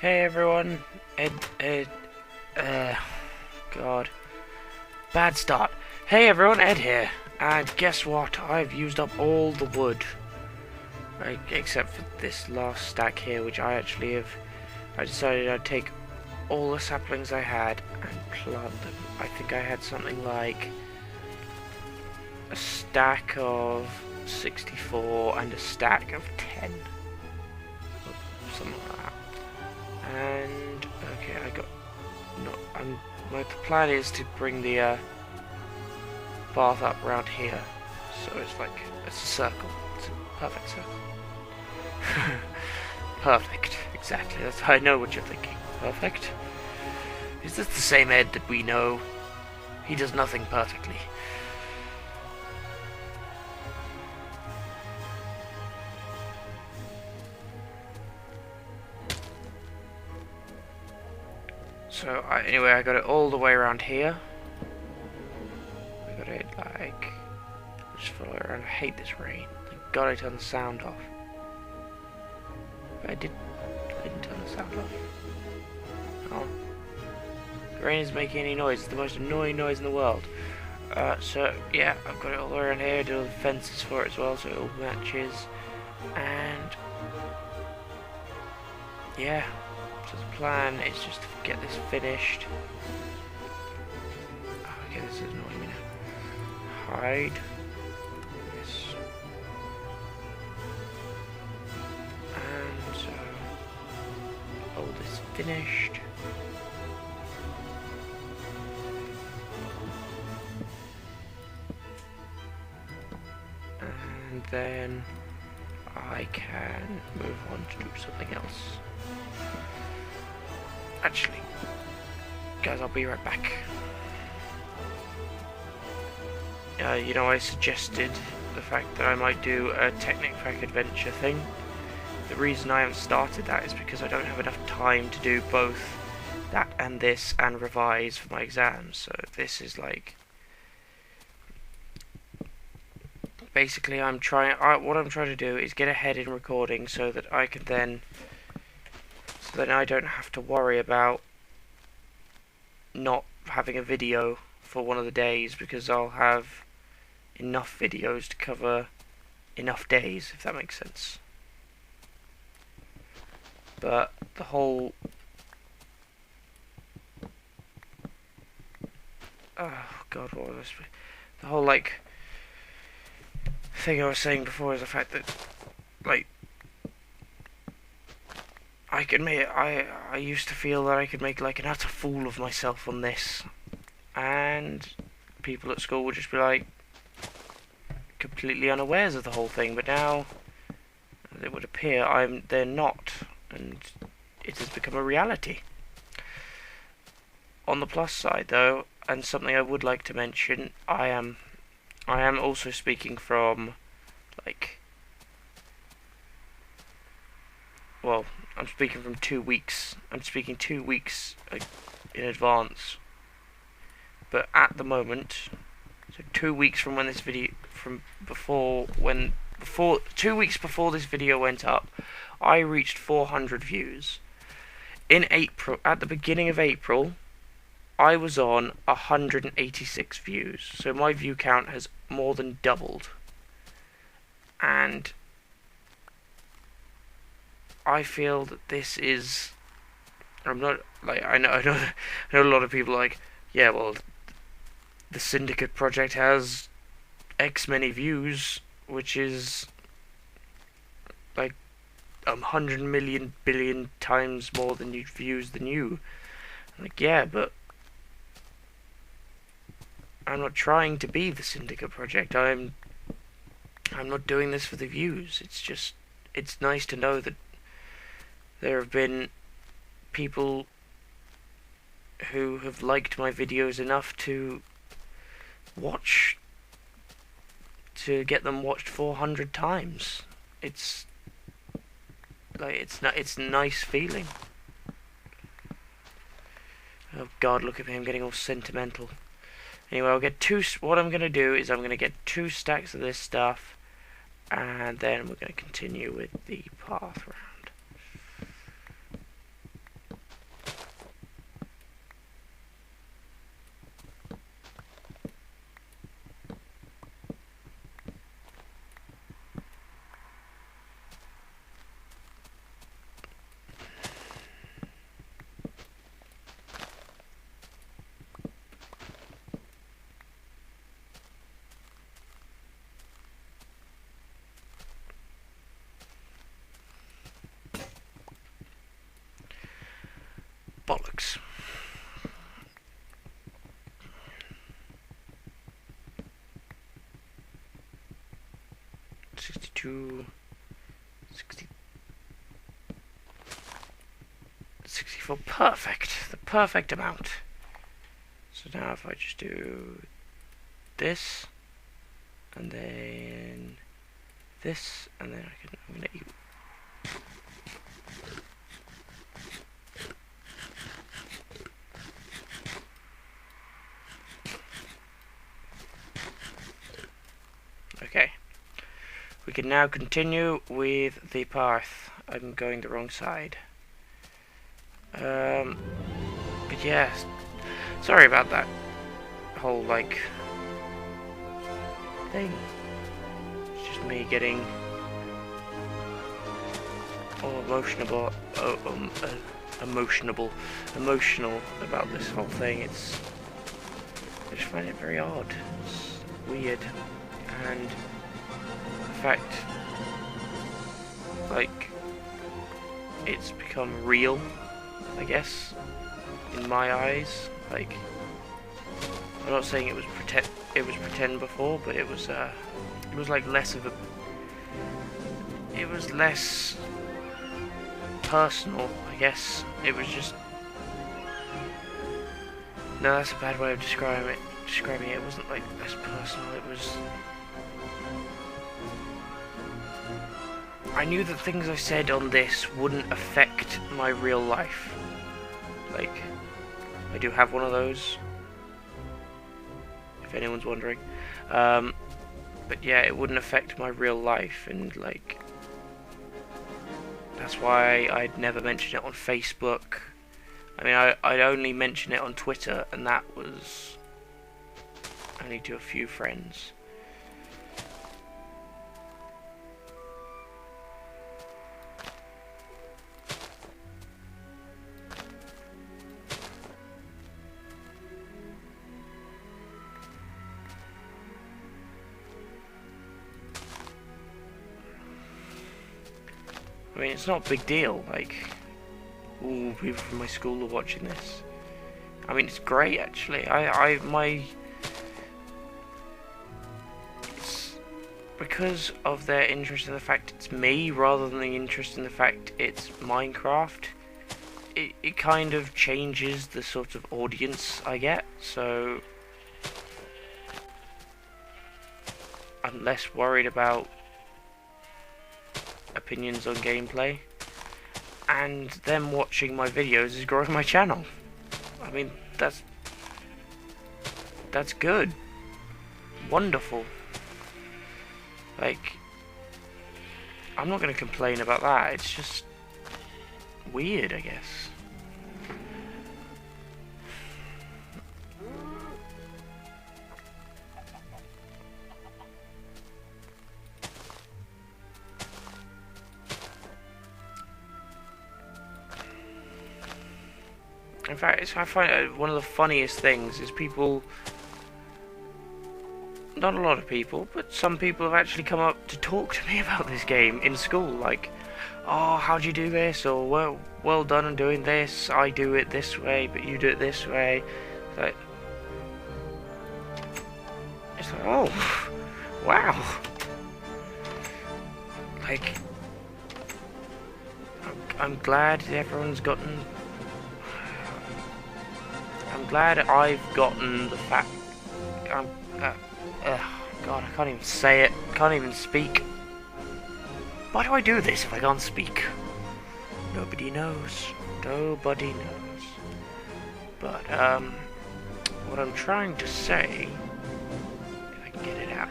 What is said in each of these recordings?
Hey everyone, God, bad start. Hey everyone, Ed here, and guess what? I've used up all the wood, except for this last stack here, which I decided I'd take all the saplings I had and plant them. I think I had something like a stack of 64 and a stack of 10, or something like that. And okay, my plan is to bring the path up around here, so it's like a circle. It's a perfect circle. Perfect, exactly. That's how I know what you're thinking. Perfect. Is this the same Ed that we know? He does nothing perfectly. So, anyway, I got it all the way around here. I got it, like, just follow it around. I hate this rain. Thank God I turned the sound off. But I didn't turn the sound off. Oh. The rain isn't making any noise. It's the most annoying noise in the world. So, yeah, I've got it all the way around here. I did all the fences for it as well, so it all matches. And, yeah. So the plan is just to get this finished. Oh, okay, this is annoying me now. Hide this. And all this finished. And then I can move on to do something else. Actually, guys, I'll be right back. You know, I suggested the fact that I might do a Technic Pack adventure thing. The reason I haven't started that is because I don't have enough time to do both that and this and revise for my exams. So this is like, basically what I'm trying to do is get ahead in recording so that I can then I don't have to worry about not having a video for one of the days, because I'll have enough videos to cover enough days, if that makes sense. But the whole God, what was this? The whole like thing I was saying before is the fact that like I used to feel that I could make like an utter fool of myself on this, and people at school would just be like completely unawares of the whole thing. But now it would appear they're not, and it has become a reality. On the plus side, though, and something I would like to mention, I am also speaking from like, well, I'm speaking from 2 weeks. I'm speaking 2 weeks in advance. But at the moment, so 2 weeks from when this video, 2 weeks before this video went up, I reached 400 views. In April, at the beginning of April, I was on 186 views. So my view count has more than doubled. And I feel that this is, I'm not like, I know a lot of people are like, yeah, well, the Syndicate project has X many views, which is like 100 million billion times more than views than you. I'm like, yeah, but I'm not trying to be the Syndicate project. I'm not doing this for the views. It's just, it's nice to know that there have been people who have liked my videos enough to get them watched 400 times. It's like, it's a nice feeling. Oh God, look at me, I'm getting all sentimental. Anyway, what I'm going to do is I'm going to get 2 stacks of this stuff, and then we're going to continue with the path round. Bollocks. $62, 64, perfect, the perfect amount. So now if I just do this, and then this, and then I'm gonna eat. Okay, we can now continue with the path. I'm going the wrong side. But yeah, sorry about that whole like thing. It's just me getting all emotional about this whole thing. I just find it very odd. It's weird, and the fact like it's become real, I guess, in my eyes. Like, I'm not saying it was pretend before, but it was like less of a, it was less personal, I guess. It was just, no, that's a bad way of describing it. It wasn't like less personal. It was, I knew that things I said on this wouldn't affect my real life. Like, I do have one of those, if anyone's wondering. But yeah, it wouldn't affect my real life, and like, that's why I'd never mention it on Facebook. I mean, I'd only mention it on Twitter, and that was only to a few friends. I mean, it's not a big deal, like, ooh, people from my school are watching this. I mean, it's great, actually. It's because of their interest in the fact it's me, rather than the interest in the fact it's Minecraft, it kind of changes the sort of audience I get, so I'm less worried about opinions on gameplay, and them watching my videos is growing my channel. I mean, that's good, wonderful. Like, I'm not going to complain about that. It's just weird, I guess. In fact, I find one of the funniest things is people, not a lot of people, but some people have actually come up to talk to me about this game in school, like, oh, how'd you do this, or well done on doing this, I do it this way, but you do it this way. It's like, oh, wow. Like, I'm glad everyone's gotten, I'm glad I've gotten the fact, God, I can't even say it, can't even speak. Why do I do this if I can't speak? Nobody knows. Nobody knows. But, what I'm trying to say, if I can get it out,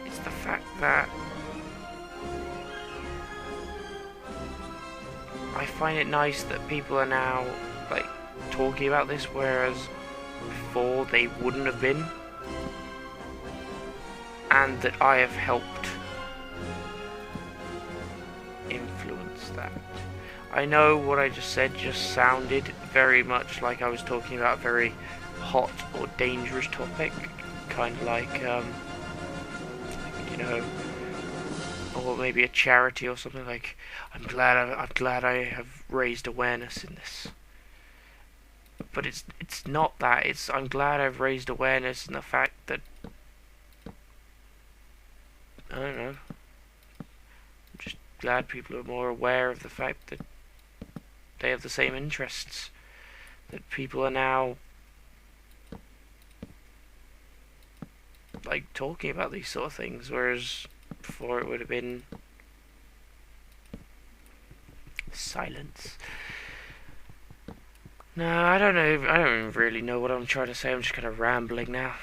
is the fact that I find it nice that people are now, like, talking about this, whereas before they wouldn't have been, and that I have helped influence that. I know what I just said just sounded very much like I was talking about a very hot or dangerous topic, kind of like, you know, or maybe a charity or something. Like, I'm glad I have raised awareness in this. but it's not that. I'm glad I've raised awareness and the fact that I don't know. I'm just glad people are more aware of the fact that they have the same interests. That people are now like talking about these sort of things, whereas before it would have been silence. No, I don't know. I don't even really know what I'm trying to say. I'm just kind of rambling now.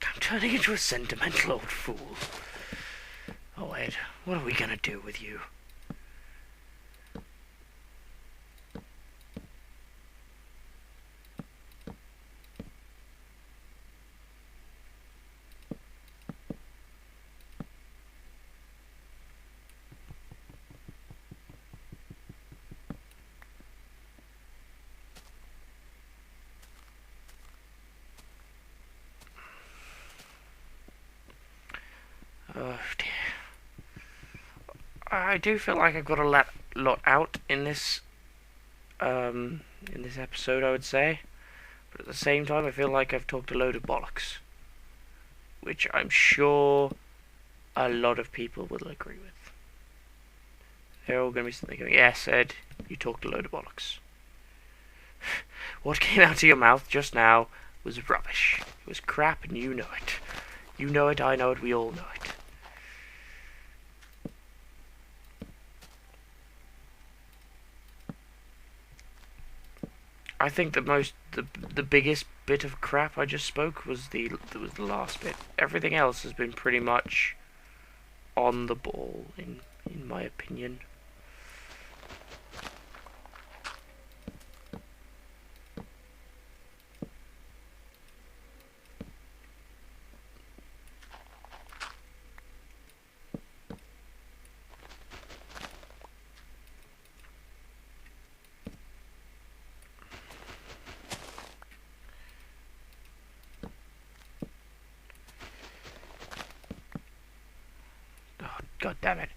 I'm turning into a sentimental old fool. Oh, Ed, what are we gonna do with you? Oh dear. I do feel like I've got a lot out in this episode, I would say. But at the same time, I feel like I've talked a load of bollocks, which I'm sure a lot of people will agree with. They're all going to be sitting there going, yes, Ed, you talked a load of bollocks. What came out of your mouth just now was rubbish. It was crap, and you know it. You know it, I know it, we all know it. I think the biggest bit of crap I just spoke was the last bit. Everything else has been pretty much on the ball, in my opinion. God damn it.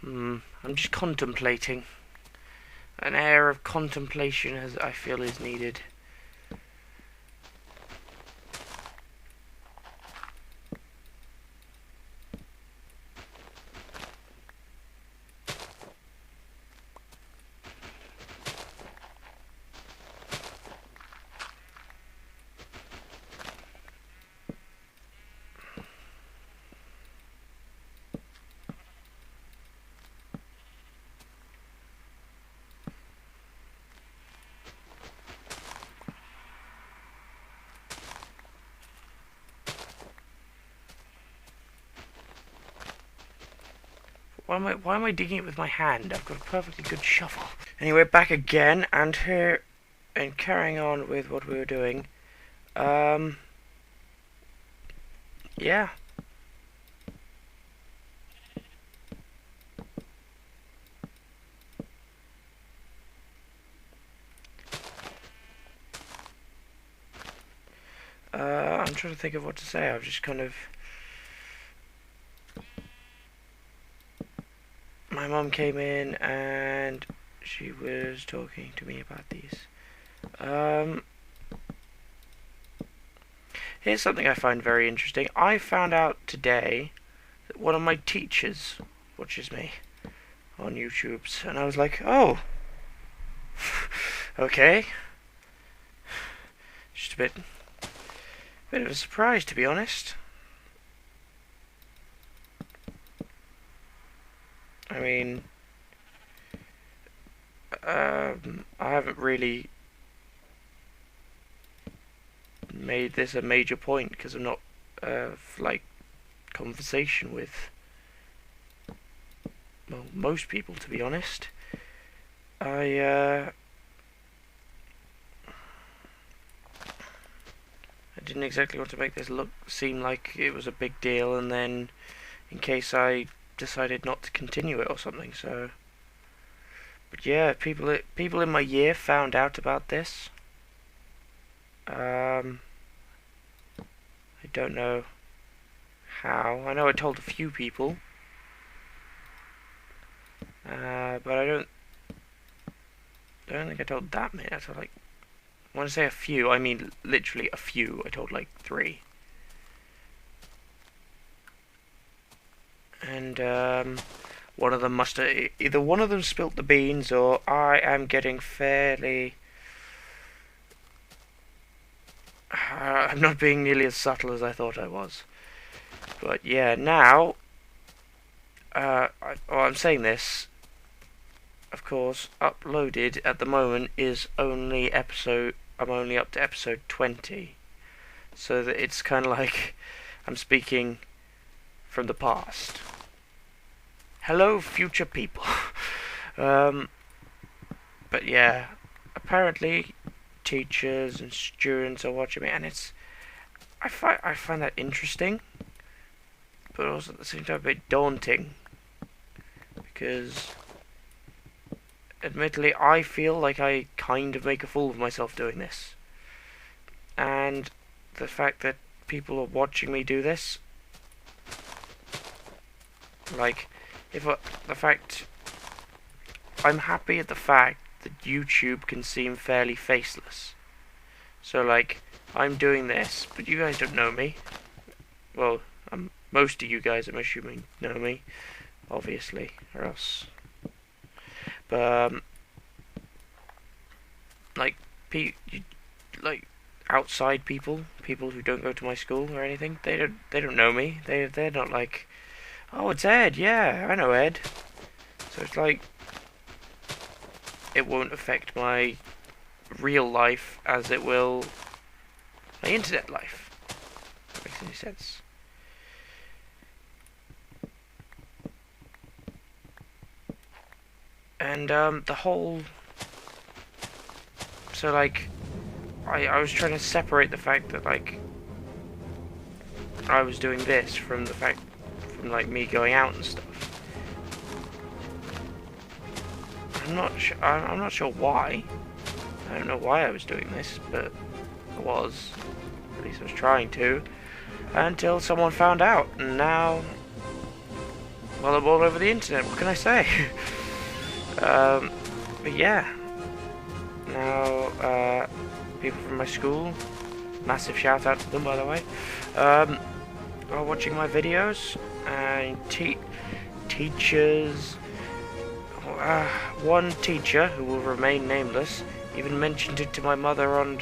I'm just contemplating. An air of contemplation, as I feel, is needed. Why am I digging it with my hand? I've got a perfectly good shovel. Anyway, back again, and here, and carrying on with what we were doing. Yeah. I'm trying to think of what to say. I've just kind of... My mum came in and she was talking to me about these. Here's something I find very interesting. I found out today that one of my teachers watches me on YouTube, and I was like, oh, okay. Just a bit of a surprise, to be honest. I mean, I haven't really made this a major point because I'm not like conversation with, well, most people, to be honest. I didn't exactly want to make this seem like it was a big deal, and then in case I decided not to continue it or something, so But yeah, people in my year found out about this. I don't know how. I know I told a few people, but I don't think I told that many. I told like, when I say a few, I mean literally a few. I told like 3. And one of them must have, either one of them spilt the beans, or I am getting fairly. I'm not being nearly as subtle as I thought I was. But yeah, now, I'm saying this, of course, uploaded at the moment is only episode. I'm only up to episode 20, so that it's kind of like I'm speaking from the past. Hello, future people. But yeah, apparently teachers and students are watching me, and I find that interesting, but also at the same time a bit daunting, because admittedly I feel like I kind of make a fool of myself doing this, and the fact that people are watching me do this, like, the fact, I'm happy at the fact that YouTube can seem fairly faceless. So like, I'm doing this, but you guys don't know me. Well, most of you guys, I'm assuming, know me, obviously, or else. But like, like outside people who don't go to my school or anything, they don't know me. They're not like, oh, it's Ed. Yeah, I know Ed. So it's like, it won't affect my real life as it will my internet life. If that makes any sense. And the whole, so like, I was trying to separate the fact that like I was doing this from the fact from like me going out and stuff. I'm not sure why. I don't know why I was doing this, but I was. At least I was trying to. Until someone found out, and now, well, I'm all over the internet. What can I say? But yeah. Now, people from my school, massive shout out to them, by the way, are watching my videos, and teachers. One teacher, who will remain nameless, even mentioned it to my mother on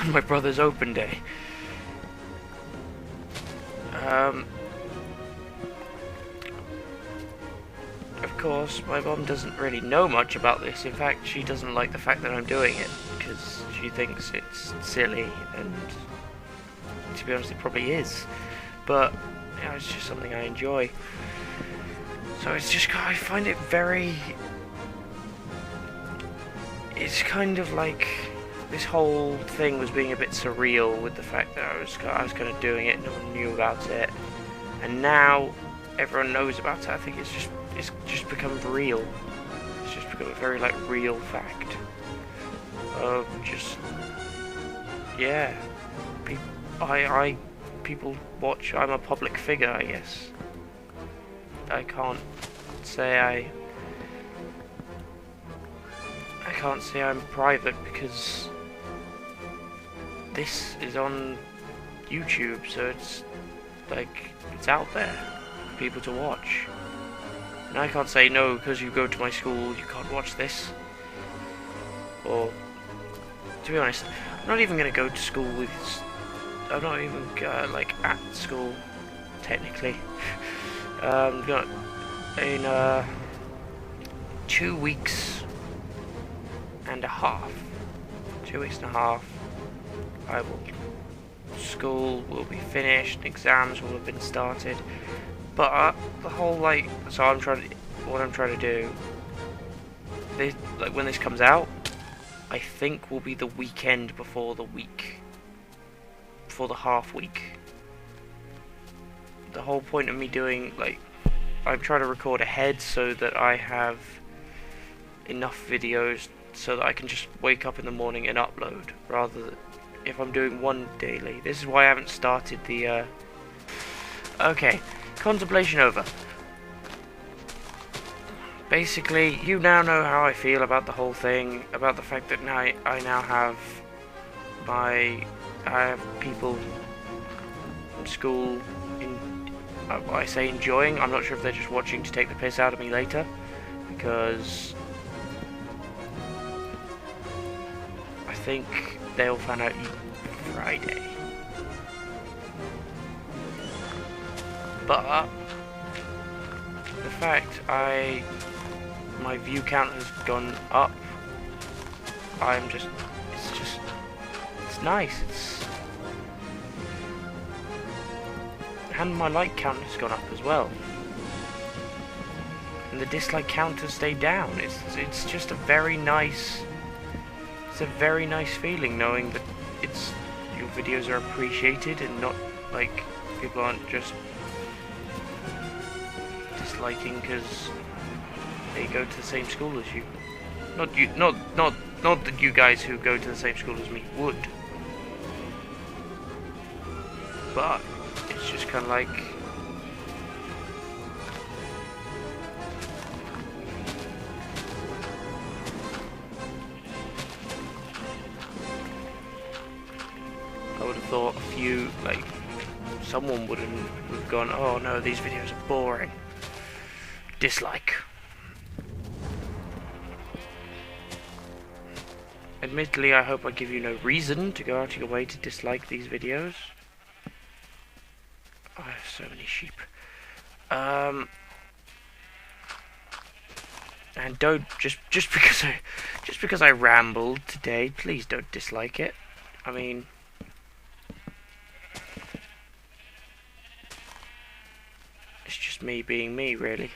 my brother's open day. Of course, my mom doesn't really know much about this. In fact, she doesn't like the fact that I'm doing it, because she thinks it's silly, and to be honest, it probably is. But yeah, it's just something I enjoy. So it's just, I find it very, it's kind of like this whole thing was being a bit surreal with the fact that I was kind of doing it, no one knew about it, and now everyone knows about it. I think it's just become real. It's just become a very like real fact of just, yeah, people watch. I'm a public figure, I guess. I can't say I'm private, because this is on YouTube, so it's like, it's out there for people to watch. And I can't say, no, because you go to my school, you can't watch this. Or, to be honest, I'm not even going to go to school with, I'm not even, like, at school, technically. In 2 weeks and a half. 2 weeks and a half. School will be finished. Exams will have been started. But the whole like, so what I'm trying to do. Like when this comes out, I think will be the weekend before the half week. The whole point of me doing like I'm trying to record ahead so that I have enough videos so that I can just wake up in the morning and upload, rather than if I'm doing one daily. This is why I haven't started the okay, contemplation over. Basically, you now know how I feel about the whole thing, about the fact that now I now have I have people in school I say enjoying. I'm not sure if they're just watching to take the piss out of me later, because I think they all found out Friday. But the fact my view count has gone up, it's nice. And my like count has gone up as well, and the dislike count has stayed down. It's just a very nice feeling knowing that your videos are appreciated and not like people aren't just disliking because they go to the same school as you. Not that you guys who go to the same school as me would, but it's just kind of like I would have thought someone would have gone, oh no, these videos are boring. Dislike. Admittedly, I hope I give you no reason to go out of your way to dislike these videos. I have so many sheep. And don't just because I rambled today, please don't dislike it. I mean, it's just me being me, really.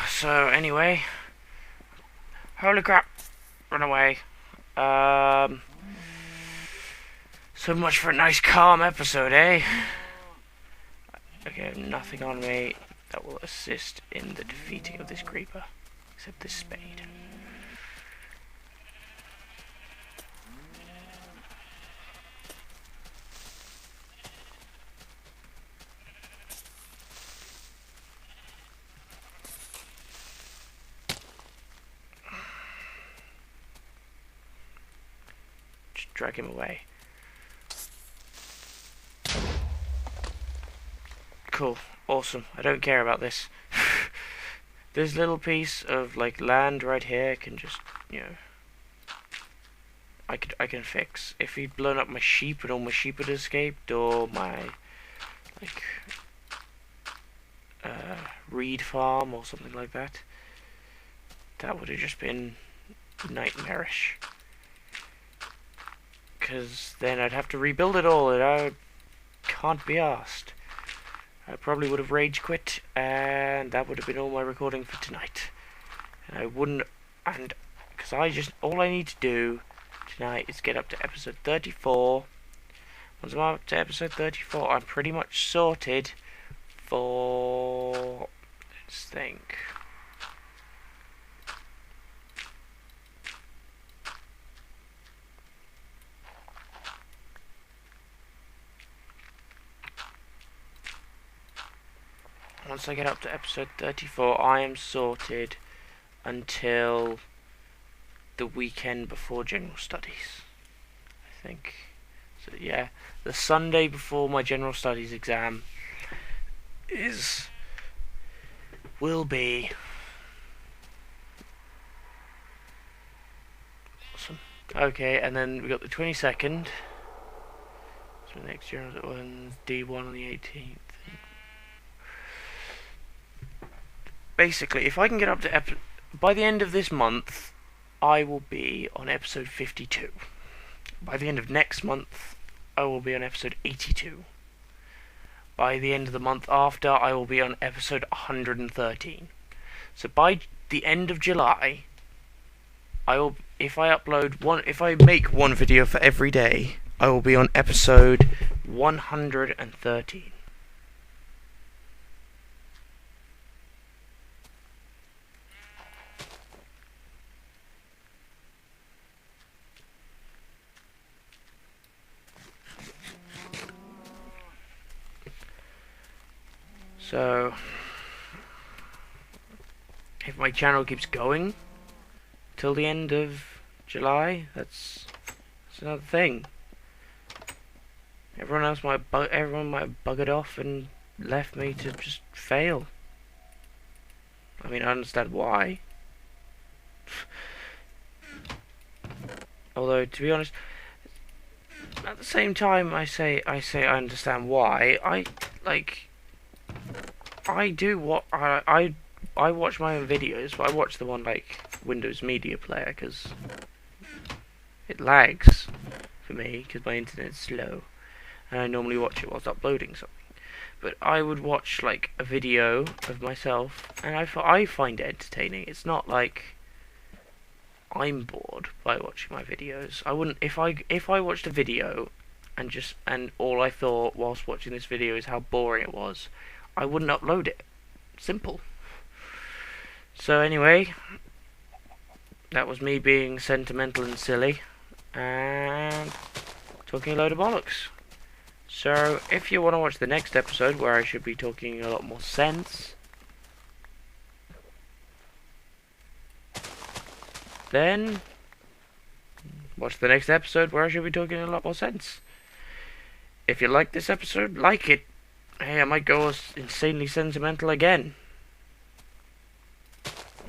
So anyway, holy crap, run away. So much for a nice calm episode, eh? Okay, nothing on me that will assist in the defeating of this creeper, except this spade. Drag him away. Cool, awesome. I don't care about this. This little piece of like land right here can just, you know, I can fix. If he'd blown up my sheep and all my sheep had escaped, or my like reed farm or something like that, that would have just been nightmarish. Because then I'd have to rebuild it all, and I can't be asked. I probably would have rage quit, and that would have been all my recording for tonight. And I wouldn't, and because all I need to do tonight is get up to episode 34. Once I'm up to episode 34, I'm pretty much sorted for, let's think. Once I get up to episode 34, I am sorted until the weekend before general studies, I think. So yeah, the Sunday before my general studies exam will be awesome. Okay, and then we got the 22nd. So next year on D1 on the 18th. Basically, if I can get up to by the end of this month, I will be on episode 52. by the end of next month, I will be on episode 82. By the end of the month after, I will be on episode 113. So by the end of July, if I make one video for every day, I will be on episode 113. So, if my channel keeps going till the end of July, that's another thing. Everyone might have buggered off and left me to just fail. I mean, I understand why. Although, to be honest, at the same time, I say I understand why. I do what I watch my own videos, but I watch them on like Windows Media Player because it lags for me because my internet's slow, and I normally watch it whilst uploading something. But I would watch like a video of myself, and I find it entertaining. It's not like I'm bored by watching my videos. I wouldn't if I watched a video and all I thought whilst watching this video is how boring it was, I wouldn't upload it. Simple. So anyway, that was me being sentimental and silly and talking a load of bollocks. So if you want to watch the next episode where I should be talking a lot more sense, then watch the next episode where I should be talking a lot more sense. If you like this episode, like it. Hey, I might go insanely sentimental again.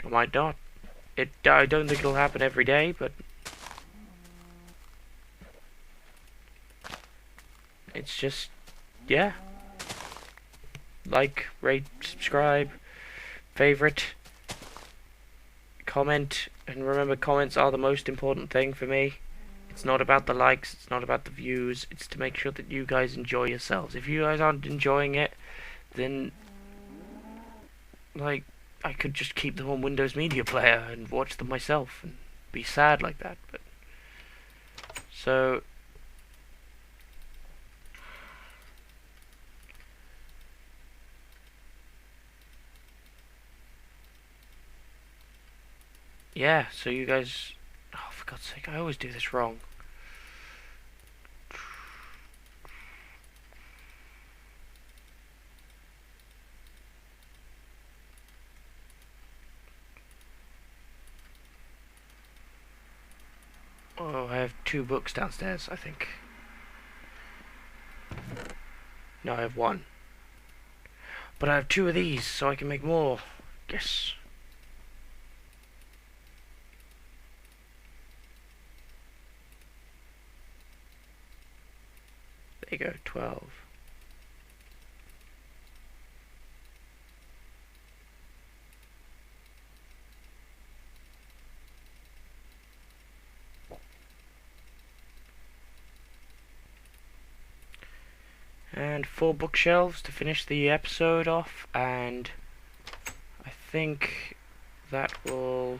I might not. I don't think it'll happen every day, but it's just, yeah. Like, rate, subscribe, favorite, comment, and remember, comments are the most important thing for me. It's not about the likes, it's not about the views, it's to make sure that you guys enjoy yourselves. If you guys aren't enjoying it, then, like, I could just keep them on Windows Media Player and watch them myself and be sad like that. But so yeah, so you guys, oh, for God's sake, I always do this wrong. Oh, I have 2 books downstairs, I think. No, I have 1. But I have 2 of these, so I can make more. Yes. There you go, 12. And 4 bookshelves to finish the episode off, and I think that will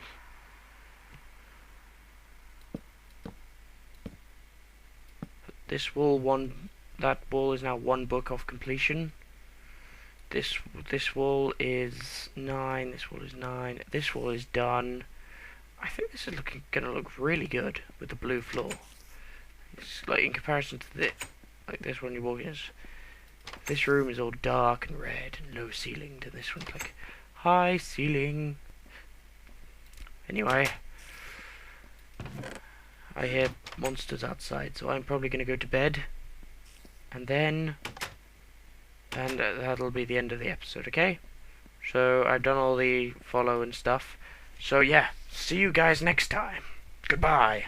that wall is now 1 book off completion. This wall is 9, this wall is 9, this wall is done. I think this is gonna look really good with the blue floor. It's like in comparison to this one you walk in. This room is all dark and red and low ceilinged, and this one's like high ceiling. Anyway, I hear monsters outside, so I'm probably going to go to bed, and that'll be the end of the episode, okay? So I've done all the follow and stuff. So yeah, see you guys next time. Goodbye.